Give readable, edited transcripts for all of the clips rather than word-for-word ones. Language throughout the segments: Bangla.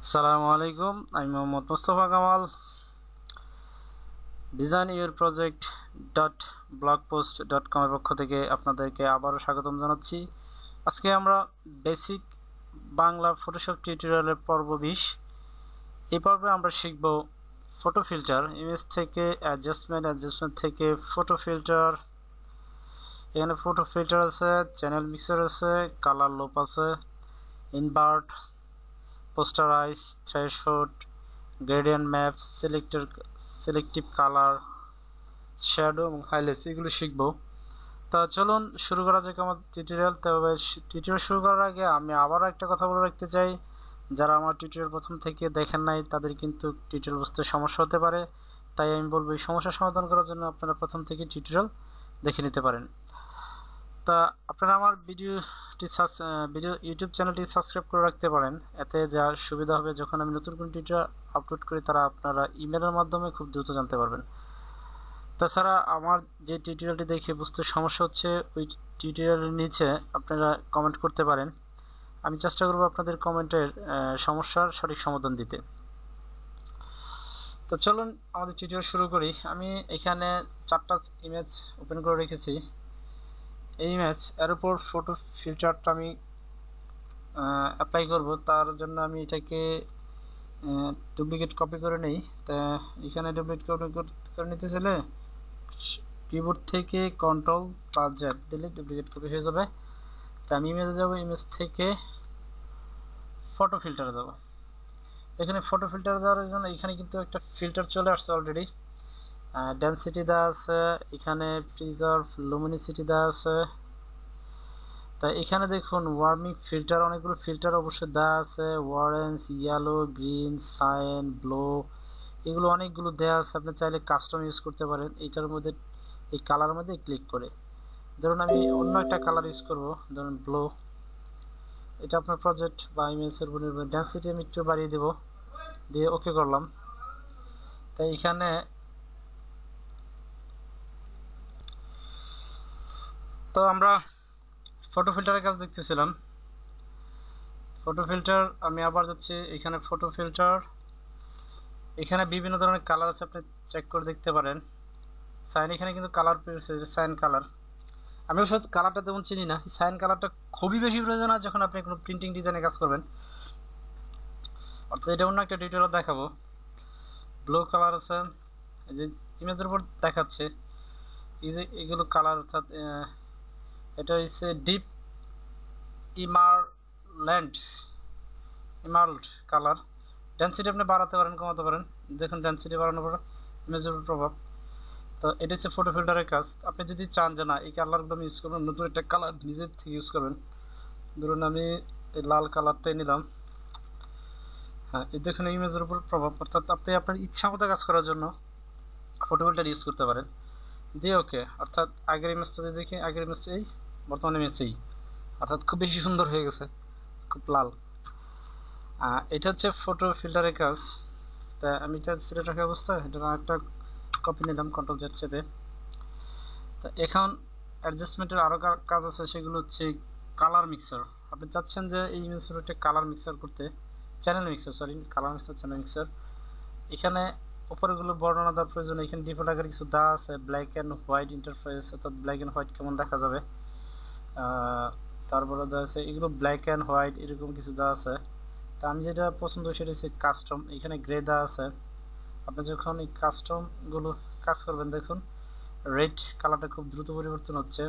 আসসালামু আলাইকুম, আমি Mohammad Mostafa Kamal. Design your project dot blogpost dot কমের পক্ষ থেকে আপনাদেরকে আবারও স্বাগতম জানাচ্ছি। আজকে আমরা বেসিক বাংলা ফটোশপ টিউটোরিয়ালের পর্ব 20। এই পর্বে আমরা শিখব ফটো ফিল্টার, ইমেজ থেকে অ্যাডজাস্টমেন্ট থেকে ফটো ফিল্টার। এখানে ফটো ফিল্টার আছে, চ্যানেল মিক্সার আছে, কালার লোপ আছে, invert, posterize, threshold, gradient map, selective colour, shadow এবং হাইলাইটস, এগুলো শিখবো। তা চলুন শুরু করা যাক আমার টিউটোরিয়াল। তবে টিউটোরিয়াল শুরু করার আগে আমি আবারও একটা কথা বলে রাখতে চাই, যারা আমার টিউটোরিয়াল প্রথম থেকে দেখেন নাই তাদের কিন্তু টিউটোরিয়াল বুঝতে সমস্যা হতে পারে। তাই আমি বলবো এই সমস্যার সমাধান করার জন্য আপনারা প্রথম থেকে টিউটোরিয়াল দেখে নিতে পারেন। তা আপনারা আমার ভিডিও ইউটিউব চ্যানেলটি সাবস্ক্রাইব করে রাখতে পারেন। এতে যা সুবিধা হবে, যখন আমি নতুন কোনো টিউটোরিয়াল আপলোড করি তারা আপনারা ইমেলের মাধ্যমে খুব দ্রুত জানতে পারবেন। তাছাড়া আমার যে টিউটোরিয়ালটি দেখে বুঝতে সমস্যা হচ্ছে, ওই টিউটোরিয়ালের নিচে আপনারা কমেন্ট করতে পারেন। আমি চেষ্টা করব আপনাদের কমেন্টের সমস্যার সঠিক সমাধান দিতে। তো চলুন আমাদের টিউটোরিয়াল শুরু করি। আমি এখানে 4টা ইমেজ ওপেন করে রেখেছি। এই ইমেজ এর উপর ফটো ফিল্টারটা আমি অ্যাপ্লাই করব। তার জন্য আমি এটাকে ডুপ্লিকেট কপি করে নেই। তা এখানে ডুপ্লিকেট কপি করে নিতে চাইলে কিবোর্ড থেকে Ctrl+Z দিলে ডুপ্লিকেট কপি হয়ে যাবে। তা আমি ইমেজে যাব, ইমেজ থেকে ফটো ফিল্টারে যাব। এখানে ফটো ফিল্টার দেওয়ার জন্য এখানে কিন্তু একটা ফিল্টার চলে আসছে অলরেডি। ডেনসিটি দেওয়া আছে, এখানে প্রিজার্ভ লুমিনিসিটি দেওয়া আছে। তাই এখানে দেখুন ওয়ার্মিং ফিল্টার, অনেকগুলো ফিল্টার অবশ্যই দেওয়া আছে। Orange, yellow, green, cyan, blue, এগুলো অনেকগুলো দেওয়া আছে। আপনি চাইলে কাস্টম ইউজ করতে পারেন এইটার মধ্যে, এই কালার মধ্যে ক্লিক করে। ধরুন আমি অন্য একটা কালার ইউজ করব, ধরুন ব্লু। এটা আপনার প্রজেক্ট বা ইমেজের উপর নির্ভর। ডেনসিটি আমি একটু বাড়িয়ে দেব, দিয়ে ওকে করলাম। তাই এখানে তো আমরা ফটো ফিল্টারের কাজ দেখতেছিলাম। ফটো ফিল্টার আমি আবার যাচ্ছি, এখানে ফটো ফিল্টার, এখানে বিভিন্ন ধরনের কালার আছে, আপনি চেক করে দেখতে পারেন। সাইন, এখানে কিন্তু কালার পেয়েছে, সাইন কালার। আমি অবশ্য কালারটা তেমন চিনি না। সাইন কালারটা খুবই বেশি প্রয়োজন হয় যখন আপনি কোনো প্রিন্টিং ডিজাইনে কাজ করবেন। অর্থাৎ এটা অন্য একটা টিউটোরিয়াল দেখাবো। ব্লু কালার আছে, এই যে ইমেজের উপর দেখাচ্ছে, এই যে এগুলো কালার, অর্থাৎ এটা হচ্ছে ডিপ ইমার্ল্ড কালার। ডেনসিটি আপনি বাড়াতে পারেন, কমাতে পারেন। দেখুন ডেনসিটি বাড়ানোর পর ইমেজের উপর প্রভাব। তো এটা হচ্ছে ফটো ফিল্টারের কাজ। আপনি যদি চান যে না এই কালারগুলো আমি ইউজ করবেন, নতুন একটা কালার নিজের থেকে ইউজ করবেন, ধরুন আমি এই লাল কালারটাই নিলাম। হ্যাঁ, এই দেখুন ইমেজের উপর প্রভাব। অর্থাৎ আপনি আপনার ইচ্ছা মতো কাজ করার জন্য ফটো ফিল্টার ইউজ করতে পারেন। দিয়ে ওকে, অর্থাৎ আগের ইমেজটা যদি দেখি, আগের ইমেজ এই, বর্তমান ইমেজ এই, অর্থাৎ খুব বেশি সুন্দর হয়ে গেছে, খুব লাল। এটা হচ্ছে ফটো ফিল্টারের কাজ। তা আমি এটা সিলেক্ট রাখা অবস্থায় এটা একটা কপি নিলাম, Ctrl+Z চেপে। তা এখন অ্যাডজাস্টমেন্টের আরও কাজ আছে, সেগুলো হচ্ছে কালার মিক্সার। আপনি চাচ্ছেন যে এই ইমেজের একটা কালার মিক্সার করতে, চ্যানেল মিক্সার। এখানে উপরেগুলো বর্ণনা দেওয়ার প্রয়োজন। এখানে ডিফল্ট আকারে কিছু দেওয়া আছে, ব্ল্যাক অ্যান্ড হোয়াইট ইন্টারফেস, অর্থাৎ ব্ল্যাক অ্যান্ড হোয়াইট কেমন দেখা যাবে। তারপরে দেওয়া আছে এগুলো ব্ল্যাক অ্যান্ড হোয়াইট, এরকম কিছু দেওয়া আছে। তা আমি যেটা পছন্দ সেটা হচ্ছে কাস্টম। এখানে গ্রে দেওয়া আছে। আপনি যখন এই কাস্টমগুলো কাজ করবেন, দেখুন রেড কালারটা খুব দ্রুত পরিবর্তন হচ্ছে।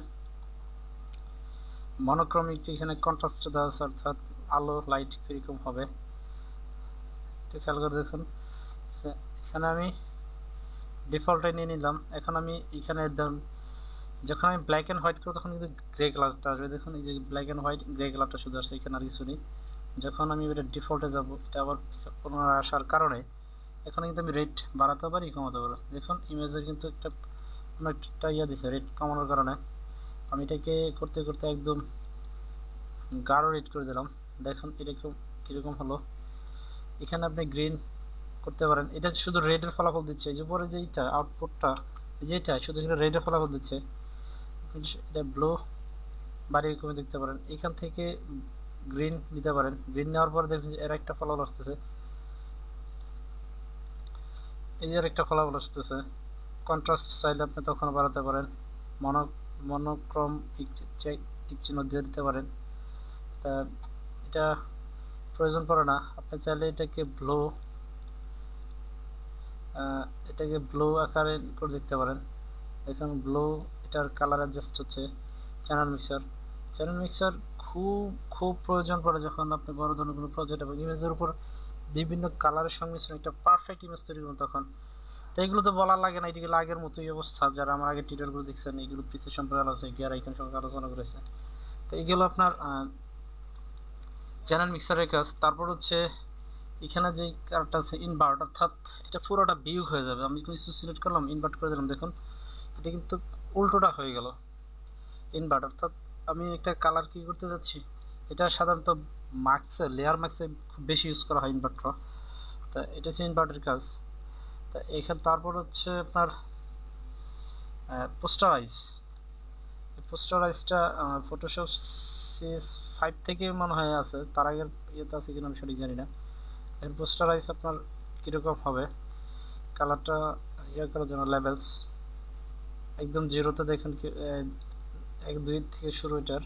মনোক্রমিক, এখানে কন্ট্রাস্ট দেওয়া আছে, অর্থাৎ আলো লাইট কীরকম হবে একটু খেয়াল করে দেখুন। এখানে আমি ডিফল্টটাই নিয়ে নিলাম। এখন আমি এখানে যখন আমি ব্ল্যাক অ্যান্ড হোয়াইট করবো তখন কিন্তু গ্রে কালারটা আসবে। দেখুন এই যে ব্ল্যাক অ্যান্ড হোয়াইট, গ্রে কালারটা শুধু আসছে, এখানে আর কিছু নেই। যখন আমি এটা ডিফল্টে যাব, এটা আবার পুনরায় আসার কারণে এখানে কিন্তু আমি রেড বাড়াতে পারি, কমাতে পারি। দেখুন ইমেজের কিন্তু একটা দিছে রেড কমানোর কারণে। আমি এটাকে করতে করতে একদম গাঢ় রেড করে দিলাম। দেখুন এরকম কীরকম হলো। এখানে আপনি গ্রিন করতে পারেন। এটা শুধু রেডের ফলাফল দিচ্ছে, এই যে পরে যে এইটা আউটপুটটা, যেটা শুধু এখানে রেডের ফলাফল দিচ্ছে। এটা ব্লু বাড়িয়ে কমে দেখতে পারেন। এখান থেকে গ্রিন নিতে পারেন। গ্রিন নেওয়ার পরে দেখবেন এর একটা ফলাফল আসতেছে, এই যে একটা ফলাফল আসতেছে। কন্ট্রাস্ট চাইলে আপনি তখন বাড়াতে পারেন, মনোক্রম টিক চিহ্ন দিয়ে দিতে পারেন। তা এটা প্রয়োজন পড়ে না, আপনি চাইলে এটাকে ব্লু আকারে করে দিতে পারেন। দেখুন ব্লু, এটার কালার অ্যাডজাস্ট হচ্ছে। চ্যানেল মিক্সার খুব খুব প্রয়োজন পড়ে যখন আপনি বড় ধরনের কোনো প্রজেক্ট এবং ইমেজের উপর বিভিন্ন কালারের সংমিশ্রণ একটা পারফেক্ট ইমেজ তৈরি করুন তখন। তো এগুলো তো বলার লাগে না, এগুলো আগের মতোই অবস্থা। যারা আমার আগে টিউটোরিয়ালগুলো দেখছেন এগুলো পিসের সম্পর্কে আলোচনা, গিয়ার আইকন সম্পর্কে আলোচনা করেছে। তো এগুলো আপনার চ্যানেল মিক্সারের কাজ। তারপর হচ্ছে এখানে যে কালারটা আছে ইনভার্ট, অর্থাৎ এটা পুরোটা ভিউ হয়ে যাবে। আমি কিছু সিলেক্ট করলাম, ইনভার্ট করে দিলাম, দেখুন এটা কিন্তু উল্টোটা হয়ে গেল। ইনভার্ট অর্থাৎ আমি একটা কালার কি করতে যাচ্ছি, এটা সাধারণত লেয়ার মার্কসে খুব বেশি ইউজ করা হয় ইনভার্টটা। তা এটা হচ্ছে ইনভার্টের কাজ। তা এখানে তারপর হচ্ছে আপনার পোস্টারাইজটা ফটোশপ CS5 থেকে মনে হয় আছে, তার আগের ইয়েতে আছে কিনা আমি সঠিক জানি না। এখন পোস্টারাইজ আপনার কীরকম হবে, কালারটা ইয়ে করার জন্য লেভেলস একদম জিরোতে দেখুন, 1-2 থেকে শুরু এটার।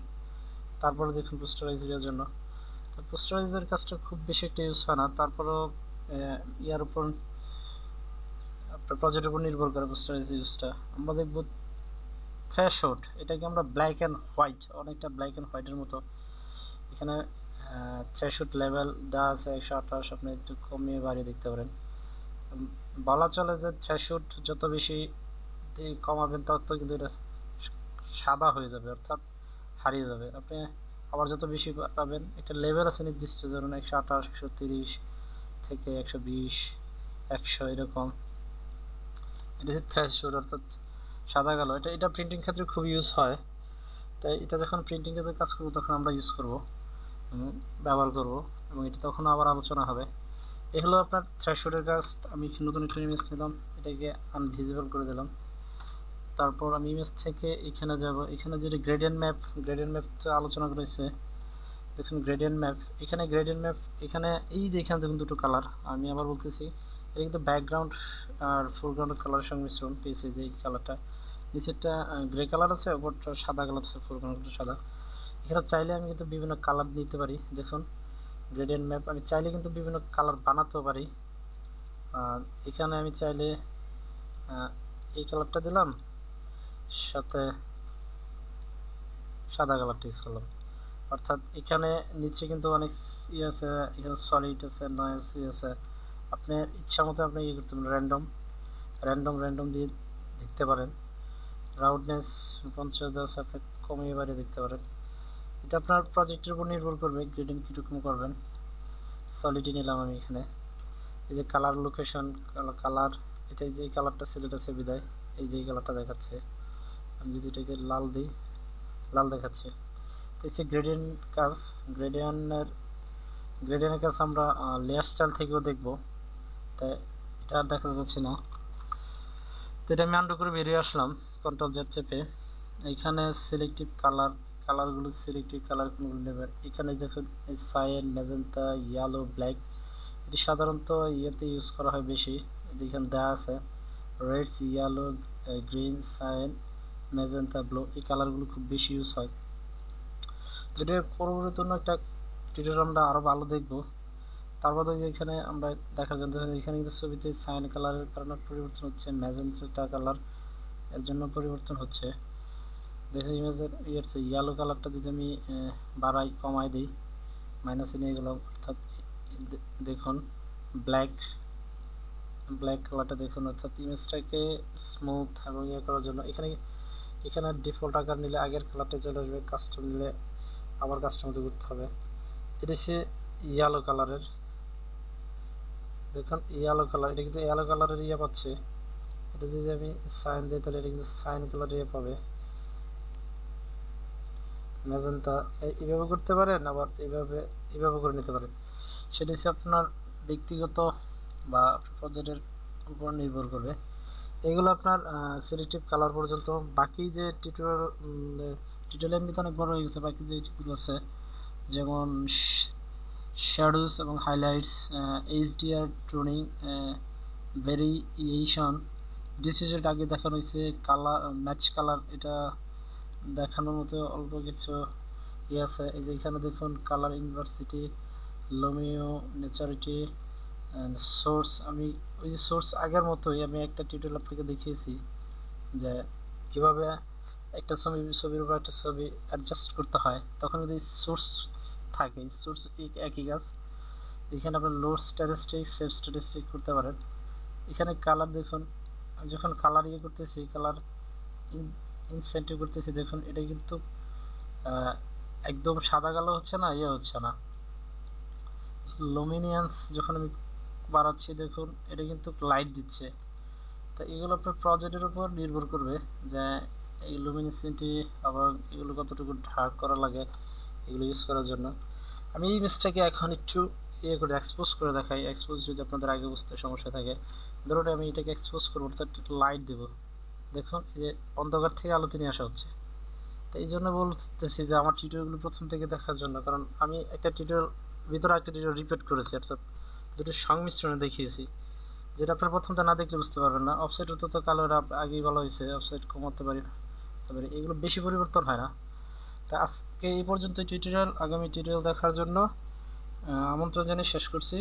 তারপরে দেখুন পোস্টারাইজের জন্য, পোস্টারাইজের কাজটা খুব বেশি একটা ইউজ হয় না। তারপরেও ইয়ার উপর আপনার প্রজেক্টের উপর নির্ভর করে পোস্টারাইজ ইউজটা। আমরা দেখব থ্রেশহোল্ড, এটাকে আমরা ব্ল্যাক অ্যান্ড হোয়াইট, অনেকটা ব্ল্যাক অ্যান্ড হোয়াইটের মতো। এখানে থ্রেশহোল্ড লেভেল দেওয়া আছে 128, আপনি একটু কমিয়ে বাড়িয়ে দেখতে পারেন। বলা চলে যে থ্রেশহোল্ড যত বেশি কমাবেন তত কিন্তু এটা সাদা হয়ে যাবে, অর্থাৎ হারিয়ে যাবে। আপনি আবার যত বেশি পাবেন, একটা লেভেল আছে নির্দিষ্ট, ধরুন 128, 130 থেকে 120, 100 এরকম। এটা হচ্ছে থ্রেশহোল্ড, অর্থাৎ সাদা কালো। এটা প্রিন্টিং ক্ষেত্রে খুব ইউজ হয়। তাই এটা যখন প্রিন্টিং ক্ষেত্রে কাজ করবো তখন আমরা ইউজ করব, ব্যবহার করব, এবং এটা তখন আবার আলোচনা হবে। এই হলো আপনার থ্রেশহোল্ডের কাজ। আমি নতুন একটা ইমেজ নিলাম, এটাকে আনভিজিবল করে দিলাম। তারপর আমি ইমেজ থেকে এখানে যাব, এখানে যেটা গ্রেডিয়েন্ট ম্যাপ আলোচনা করেছে, দেখুন গ্রেডিয়েন্ট ম্যাপ। এখানে এই যে এখানে দেখুন দুটো কালার, আমি আবার বলতেছি এটা কিন্তু ব্যাকগ্রাউন্ড আর ফোরগ্রাউন্ডের কালারের সংমিশ্রণ পেয়েছে। যে এই কালারটা নিচেরটা গ্রে কালার আছে, ওপরটা সাদা কালার আছে, ফোরগ্রাউন্ডটা সাদা। এখানে চাইলে আমি কিন্তু বিভিন্ন কালার দিতে পারি। দেখুন গ্রেডিয়েন্ট ম্যাপ, আমি চাইলে কিন্তু বিভিন্ন কালার বানাতেও পারি। এখানে আমি চাইলে এই কালারটা দিলাম, সাথে সাদা কালারটা ইউজ করলাম। অর্থাৎ এখানে নিচে কিন্তু অনেক ইয়ে আছে, এখানে সলিড আছে, নয়েজ আছে। আপনার ইচ্ছা মতো আপনি ইয়ে করতে পারেন, র্যান্ডম দিয়ে দেখতে পারেন। রাউন্ডনেস 50 আছে, আপনি কমিয়ে বাড়িয়ে দেখতে পারেন। এটা আপনার প্রজেক্টের উপর নির্ভর করবে গ্রেডিং কীরকম করবেন। সলিডই নিলাম আমি এখানে। এই যে কালার লোকেশন, কালার, এটা যে কালারটা সিলেক্ট আছে বিদায় এই যে কালারটা দেখাচ্ছে। আমি যদি এটাকে লাল দিই, লাল দেখাচ্ছে। তো হচ্ছে গ্রেডিয়েন্ট কাজ। গ্রেডিয়েন্টের কাজ আমরা লেয়ার স্টাইল থেকেও দেখব, তাই এটা আর দেখা যাচ্ছে না। তো এটা আমি আন্ডু করে বেরিয়ে আসলাম, Ctrl Z চেপে। এইখানে সিলেক্টিভ কালারগুলো সিলেক্টিভ কালার কোনগুলো নেবেন। এখানে দেখুন সায়েন, ম্যাজেন্টা, ইয়েলো, ব্ল্যাক। এটি সাধারণত ইয়েতে ইউজ করা হয় বেশি, এখানে দেওয়া আছে raids, yellow, green, sine, magenta, blue. এই কালারগুলো খুব বেশি ইউজ হয়। তো এটার পরবর্তী একটা টিউটোরিয়াল আমরা আরও ভালো দেখব। তারপরে এখানে আমরা দেখার জন্য এখানে কিন্তু ছবিতে সাইন কালারের কারণে পরিবর্তন হচ্ছে, ম্যাজেন্টা কালার এর জন্য পরিবর্তন হচ্ছে। দেখুন ইমেজের ইয়েছে ইয়েলো কালারটা যদি আমি বাড়াই কমাই দিই, মাইনাসে নিয়ে গেলাম, অর্থাৎ দেখুন ব্ল্যাক কালারটা দেখুন। অর্থাৎ ইমেজটাকে স্মুথ এবং ইয়ে করার জন্য এখানে ডিফল্ট আকার নিলে আগের কালারটা চলে আসবে, কাস্টম নিলে আবার কাস্টমাইজ করতে হবে। এটা হচ্ছে ইয়েলো কালারের, দেখুন ইয়েলো কালার, এটা কিন্তু ইয়েলো কালারের ইয়ে পাচ্ছে। এটা যদি আমি সাইন দিই তাহলে এটা কিন্তু সাইন কালার ইয়ে পাবে। ম্যাজেন্টা এইভাবে করতে পারেন, আবার এইভাবে করে নিতে পারেন। সেটা হচ্ছে আপনার ব্যক্তিগত বা প্রজেক্টের উপর নির্ভর করবে। এগুলো আপনার সিলেক্টিভ কালার পর্যন্ত। বাকি যে টিউটোরিয়াল এমনিতে অনেক বড় হয়ে গেছে, বাকি যে যেগুলো আছে যেমন শ্যাডোজ এবং হাইলাইটস, এইচডিআর টোনিং, ভেরিয়েশন, ডিসিজেট আগে দেখানো হয়েছে, কালার ম্যাচ কালার, এটা দেখানোর মতো অল্প কিছু ইয়ে আছে। এই যে এখানে দেখুন কালার ইনভার্সিটি, লোমিও নেচারিটি, সোর্স। আমি ওই যে সোর্স আগের মতোই আমি একটা টিউটোরিয়াল আপনাকে দেখিয়েছি যে কীভাবে একটা ছবির উপর একটা ছবি অ্যাডজাস্ট করতে হয়, তখন যদি সোর্স থাকে, সোর্স একই কাজ। এখানে আপনার লো স্ট্যাটিস্টিক, সেভ স্ট্যাটিস্টিক করতে পারেন। এখানে কালার দেখুন, আমি যখন কালার ইয়ে করতেছি, কালার ইনসেন্টিভ করতেছি, দেখুন এটা কিন্তু একদম সাদা কালো হচ্ছে না, ইয়ে হচ্ছে না। লুমিনিয়ান্স যখন আমি বাড়াচ্ছি, দেখুন এটা কিন্তু লাইট দিচ্ছে। তো এগুলো আপনার প্রজেক্টের উপর নির্ভর করবে যে এই লুমিনিসিটি আবার এগুলো কতটুকু ডার্ক করা লাগে এগুলো ইউজ করার জন্য। আমি এই ইমেজটাকে এখন একটু ইয়ে করে এক্সপোজ করে দেখাই। এক্সপোজ যদি আপনাদের আগে বুঝতে সমস্যা থাকে, ধরুন আমি এটাকে এক্সপোজ করবো, অর্থাৎ লাইট দেবো। দেখুন এই যে অন্ধকার থেকে আলোতে নিয়ে আসা হচ্ছে। তো এই জন্য বলতেছি যে আমার টিউটোরিয়ালগুলো প্রথম থেকে দেখার জন্য, কারণ আমি একটা টিউটোরিয়াল ভিতরে একটা টিউটোরিয়াল রিপিট করেছি, অর্থাৎ দুটো সংমিশ্রণে দেখিয়েছি, যেটা আপনার প্রথমটা না দেখলে বুঝতে পারবেন না। অফসাইড তো কালার আগেই বলা হয়েছে, অফসাইড কমাতে পারি, তারপরে এগুলো বেশি পরিবর্তন হয় না। তা আজকে এই পর্যন্ত টিউটোরিয়াল। আগামী টিউটোরিয়াল দেখার জন্য আমন্ত্রণ জানিয়ে শেষ করছি।